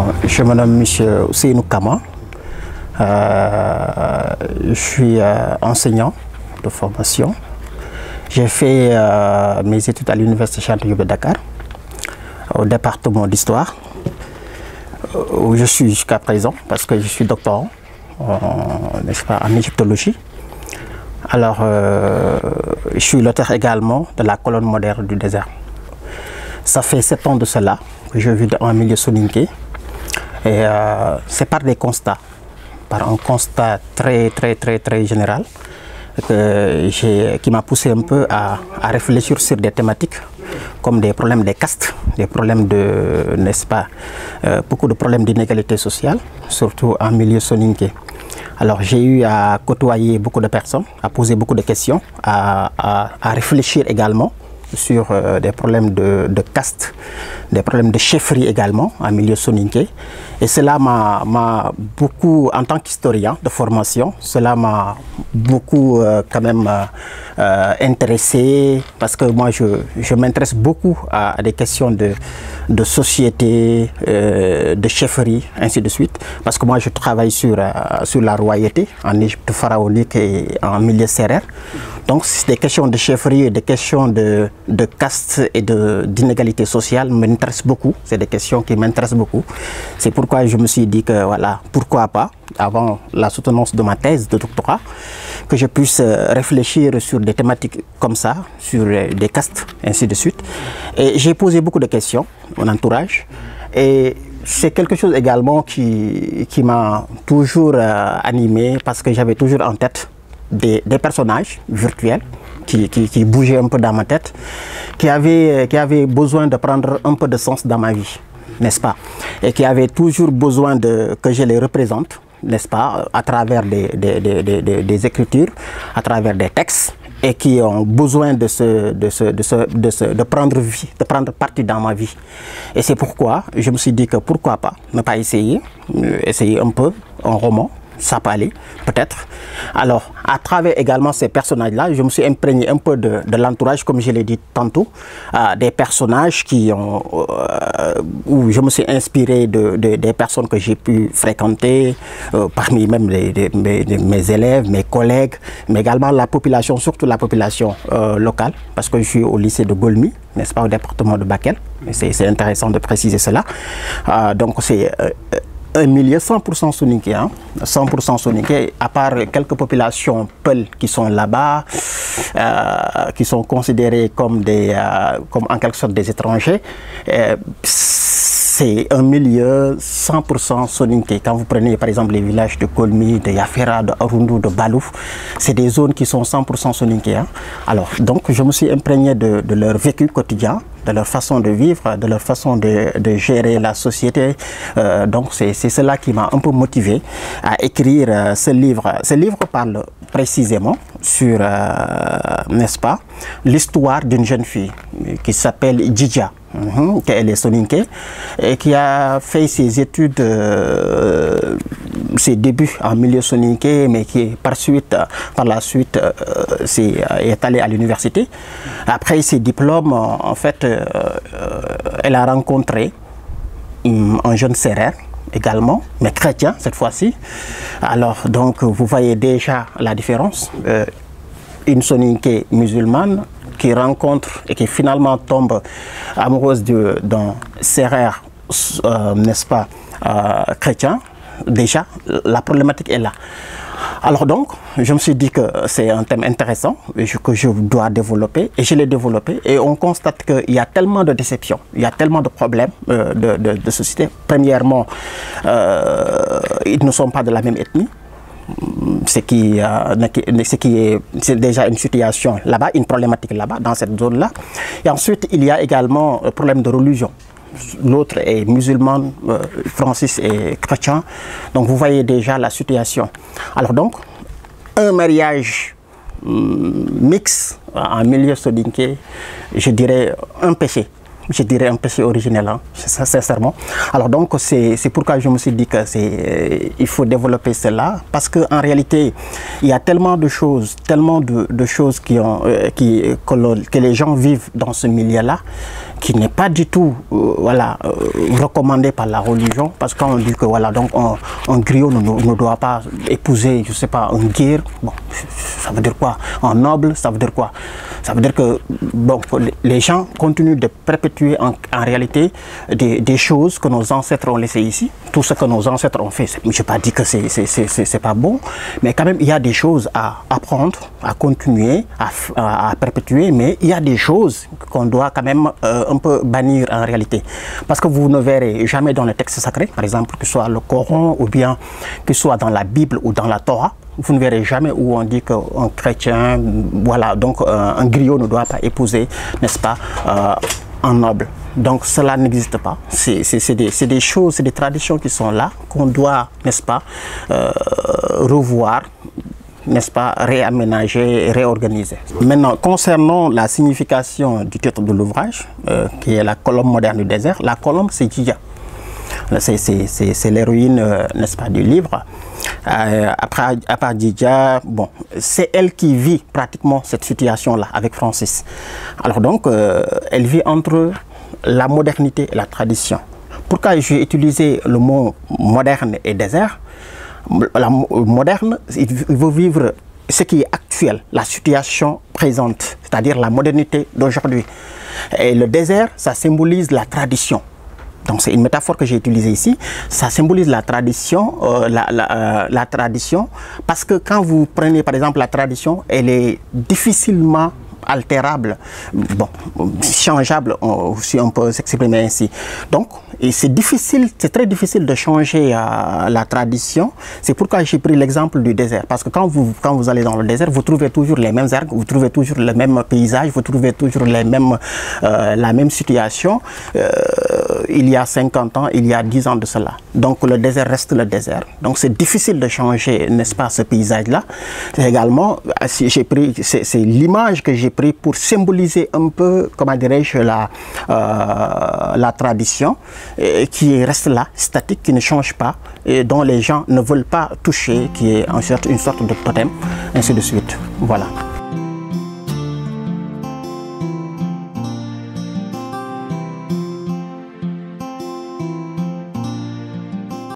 Bon, je me nomme M. Ousseynou Kama. Je suis enseignant de formation. J'ai fait mes études à l'Université Cheikh Anta Diop de Dakar, au département d'histoire, où je suis jusqu'à présent, parce que je suis doctorant en égyptologie. Alors, je suis l'auteur également de la colonne moderne du désert. Ça fait 7 ans de cela que je vis en milieu soninké. Et c'est par des constats, par un constat très général, qui m'a poussé un peu à réfléchir sur des thématiques comme des problèmes des castes, des problèmes de, n'est-ce pas, beaucoup de problèmes d'inégalité sociale, surtout en milieu soninké. Alors j'ai eu à côtoyer beaucoup de personnes, à poser beaucoup de questions, à réfléchir également sur des problèmes de caste, des problèmes de chefferie également en milieu soninké. Et cela m'a beaucoup, en tant qu'historien de formation, cela m'a beaucoup quand même intéressé, parce que moi je m'intéresse beaucoup à des questions de société, de chefferie, ainsi de suite, parce que moi je travaille sur la royauté en Égypte pharaonique et en milieu sérère. Donc des questions de chefferie, des questions de caste et d'inégalité sociale m'intéressent beaucoup. C'est des questions qui m'intéressent beaucoup. C'est pourquoi je me suis dit que voilà, pourquoi pas, avant la soutenance de ma thèse de doctorat, que je puisse réfléchir sur des thématiques comme ça, sur des castes, ainsi de suite. Et j'ai posé beaucoup de questions, mon entourage, et c'est quelque chose également qui m'a toujours animé, parce que j'avais toujours en tête des personnages virtuels qui bougeaient un peu dans ma tête, qui avaient besoin de prendre un peu de sens dans ma vie, n'est-ce pas? Et qui avaient toujours besoin que je les représente, n'est-ce pas, à travers des écritures, à travers des textes, et qui ont besoin de prendre partie dans ma vie. Et c'est pourquoi je me suis dit que pourquoi pas ne pas essayer un peu un roman. Ça peut aller, peut-être. Alors, à travers également ces personnages-là, je me suis imprégné un peu de l'entourage, comme je l'ai dit tantôt, des personnages où je me suis inspiré des personnes que j'ai pu fréquenter, parmi même mes élèves, mes collègues, mais également la population, surtout la population locale, parce que je suis au lycée de Golmi, n'est-ce pas, au département de Bakel. C'est intéressant de préciser cela. Donc, c'est un milieu 100% soninké, hein? 100% soninké, à part quelques populations Peul qui sont là-bas, qui sont considérées comme en quelque sorte des étrangers. C'est un milieu 100% soninké. Quand vous prenez par exemple les villages de Kolmi, de Yafera, de Arundu, de Balouf, c'est des zones qui sont 100% soninké. Hein? Alors, donc, je me suis imprégné de leur vécu quotidien, de leur façon de vivre, de leur façon de gérer la société. Donc c'est cela qui m'a un peu motivé à écrire ce livre. Ce livre parle précisément sur, n'est-ce pas, l'histoire d'une jeune fille qui s'appelle Djidja, qu'elle est soninké, et qui a fait ses études, ses débuts en milieu soninké, mais qui par la suite est allée à l'université. Après ses diplômes, en fait, elle a rencontré un jeune sérère également, mais chrétien cette fois-ci. Alors, donc, vous voyez déjà la différence. Une soninké musulmane qui rencontre et qui finalement tombe amoureuse d'un sérère, n'est-ce pas, chrétien. Déjà, la problématique est là. Alors donc, je me suis dit que c'est un thème intéressant que je dois développer, et je l'ai développé, et on constate qu'il y a tellement de déceptions, il y a tellement de problèmes de société. Premièrement, ils ne sont pas de la même ethnie, c'est déjà une situation là-bas, une problématique là-bas, dans cette zone-là. Et ensuite, il y a également le problème de religion. L'autre est musulman, Francis est chrétien. Donc vous voyez déjà la situation. Alors donc, un mariage mixte en milieu soninké, je dirais un péché. je dirais un péché originel, hein, sincèrement. Alors donc c'est pourquoi je me suis dit que il faut développer cela, parce qu'en réalité il y a tellement de choses, que les gens vivent dans ce milieu-là, qui n'est pas du tout recommandé par la religion, parce qu'on dit que voilà, donc un griot ne doit pas épouser, je sais pas, un guerre. Bon, ça veut dire quoi? Un noble, ça veut dire quoi? Ça veut dire que bon, les gens continuent de perpétuer en réalité des choses que nos ancêtres ont laissées ici. Tout ce que nos ancêtres ont fait, je n'ai pas dit que c'est pas bon, mais quand même il y a des choses à apprendre, à continuer, à perpétuer, mais il y a des choses qu'on doit quand même un peu bannir en réalité. Parce que vous ne verrez jamais dans les textes sacrés, par exemple, que ce soit le Coran ou bien que ce soit dans la Bible ou dans la Torah, vous ne verrez jamais où on dit qu'un chrétien, voilà, donc un griot ne doit pas épouser, n'est-ce pas, un noble. Donc cela n'existe pas. C'est des choses, c'est des traditions qui sont là, qu'on doit, n'est-ce pas, revoir, n'est-ce pas, réaménager, réorganiser. Maintenant, concernant la signification du titre de l'ouvrage, qui est la colombe moderne du désert, la colombe c'est Djidja. C'est l'héroïne, n'est-ce pas, du livre. À part Djidja, bon, c'est elle qui vit pratiquement cette situation-là avec Francis. Alors donc, elle vit entre la modernité et la tradition. Pourquoi j'ai utilisé le mot moderne et désert? La moderne, il veut vivre ce qui est actuel, la situation présente, c'est-à-dire la modernité d'aujourd'hui. Et le désert, ça symbolise la tradition. Donc c'est une métaphore que j'ai utilisée ici. Ça symbolise la tradition, la tradition, parce que quand vous prenez par exemple la tradition, elle est difficilement altérable, bon, changeable, si on peut s'exprimer ainsi. Donc, c'est difficile, c'est très difficile de changer la tradition. C'est pourquoi j'ai pris l'exemple du désert. Parce que quand vous allez dans le désert, vous trouvez toujours les mêmes arbres, vous trouvez toujours le même paysage, vous trouvez toujours la même situation. Il y a 50 ans, il y a 10 ans de cela. Donc, le désert reste le désert. Donc, c'est difficile de changer, n'est-ce pas, ce paysage-là. Également, c'est l'image que j'ai pris pour symboliser un peu, comment dirais-je, la tradition qui reste là, statique, qui ne change pas, et dont les gens ne veulent pas toucher, qui est une sorte de totem, ainsi de suite. Voilà.